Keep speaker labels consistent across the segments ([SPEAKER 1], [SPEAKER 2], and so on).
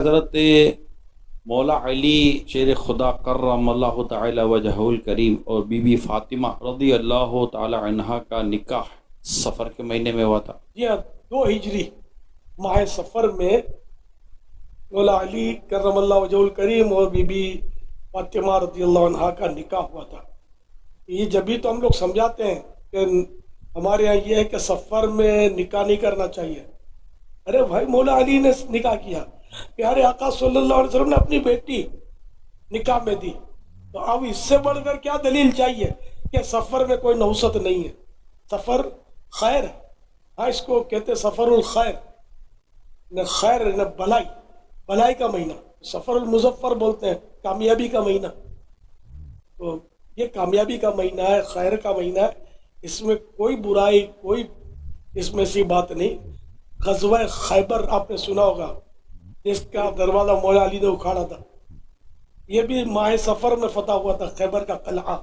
[SPEAKER 1] حضرت مولا علی شیر خدا کرم اللہ تعالی وجہہ الکریم اور بی بی فاطمہ رضی اللہ تعالی عنہا کا نکاح سفر کے مہینے میں ہوا تھا۔
[SPEAKER 2] جی ہاں، 2 ہجری ماہ سفر میں مولا علی کرم اللہ وجہہ الکریم اور بی بی فاطمہ رضی اللہ عنہا کا نکاح ہوا تھا۔ یہ جبھی تو ہم لوگ سمجھاتے ہیں کہ ہمارے یہاں یہ ہے کہ سفر میں نکاح نہیں کرنا چاہیے۔ ارے بھائی، مولا علی نے نکاح کیا، پیارے آقا صلی اللہ علیہ وسلم نے اپنی بیٹی نکاح میں دی، تو اب اس سے بڑھ کر کیا دلیل چاہیے کہ سفر میں کوئی نحوست نہیں ہے؟ سفر خیر ہے، ہاں اس کو کہتے سفر الخیر، نہ خیر نہ بھلائی، بھلائی کا مہینہ، سفر المظفر بولتے ہیں، کامیابی کا مہینہ۔ تو یہ کامیابی کا مہینہ ہے، خیر کا مہینہ ہے، اس میں کوئی برائی، کوئی اس میں سی بات نہیں۔ غزوہ خیبر آپ نے سنا ہوگا، جس کا دروازہ مولا علی نے اکھاڑا تھا، یہ بھی ماہ سفر میں فتح ہوا تھا، خیبر کا قلعہ۔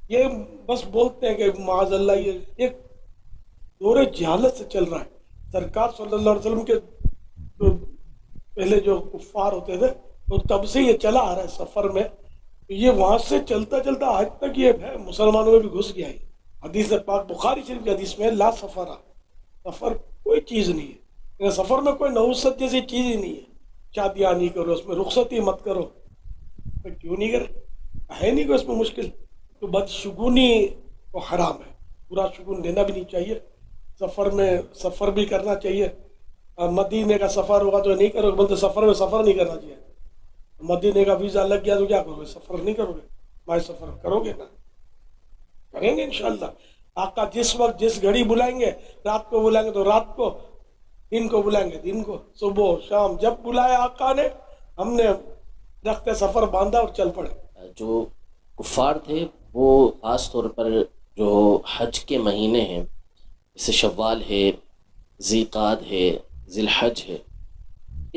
[SPEAKER 2] یہ بس بولتے ہیں کہ معاذ اللہ یہ ایک دور جہالت سے چل رہا ہے۔ سرکار صلی اللہ علیہ وسلم کے جو پہلے جو کفار ہوتے تھے، تو تب سے یہ چلا آ رہا ہے سفر میں، یہ وہاں سے چلتا چلتا آج تک یہ ہے، مسلمانوں میں بھی گھس گیا ہے۔ حدیث پاک بخاری شریف کی حدیث میں لا سفر، سفر کوئی چیز نہیں ہے، سفر میں کوئی نحوست جیسی چیز ہی نہیں ہے۔ شادیاں نہیں کرو، اس میں رخصتی مت کرو، کیوں نہیں کرے؟ ہے نہیں کوئی اس میں مشکل؟ تو بدشگونی کو حرام ہے، برا شگون لینا بھی نہیں چاہیے۔ سفر میں سفر بھی کرنا چاہیے۔ مدینے کا سفر ہوگا تو نہیں کرو گے، بولتے سفر میں سفر نہیں کرنا چاہیے۔ مدینے کا ویزا لگ گیا تو کیا کرو گے؟ سفر نہیں کرو گے؟ ماہ سفر کرو گے نا؟ کریں گے انشاءاللہ۔ آقا جس وقت جس گھڑی بلائیں گے، رات کو بلائیں گے تو رات کو، دن کو بلائیں گے دن کو، صبح شام جب بلایا آقا نے، ہم نے رخت سفر باندھا اور چل پڑے۔
[SPEAKER 3] جو کفار تھے وہ خاص طور پر جو حج کے مہینے ہیں، جیسے شوال ہے، ذی قعد ہے، ذی الحج ہے،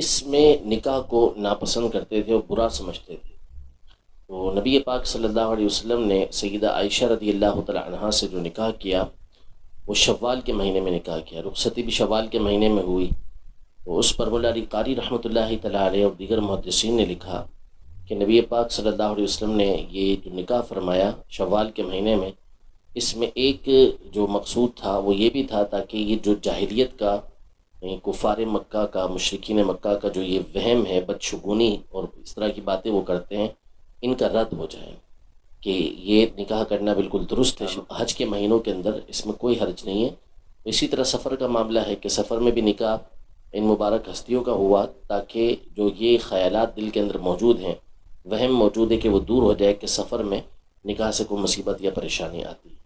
[SPEAKER 3] اس میں نکاح کو ناپسند کرتے تھے اور برا سمجھتے تھے۔ تو نبی پاک صلی اللہ علیہ وسلم نے سیدہ عائشہ رضی اللہ تعالی عنہا سے جو نکاح کیا، وہ شوال کے مہینے میں نکاح کیا، رخصتی بھی شوال کے مہینے میں ہوئی۔ تو اس پر مولا علی قاری رحمۃ اللہ تعالی علیہ اور دیگر محدثین نے لکھا کہ نبی پاک صلی اللہ علیہ وسلم نے یہ جو نکاح فرمایا شوال کے مہینے میں، اس میں ایک جو مقصود تھا وہ یہ بھی تھا تاکہ یہ جو جاہلیت کا، کفار مکہ کا، مشرکین مکہ کا جو یہ وہم ہے، بدشگونی اور اس طرح کی باتیں وہ کرتے ہیں، ان کا رد ہو جائے کہ یہ نکاح کرنا بالکل درست ہے حج کے مہینوں کے اندر، اس میں کوئی حرج نہیں ہے۔ اسی طرح سفر کا معاملہ ہے کہ سفر میں بھی نکاح ان مبارک ہستیوں کا ہوا تاکہ جو یہ خیالات دل کے اندر موجود ہیں، وہم موجود ہے، کہ وہ دور ہو جائے کہ سفر میں نکاح سے کوئی مصیبت یا پریشانی آتی ہے۔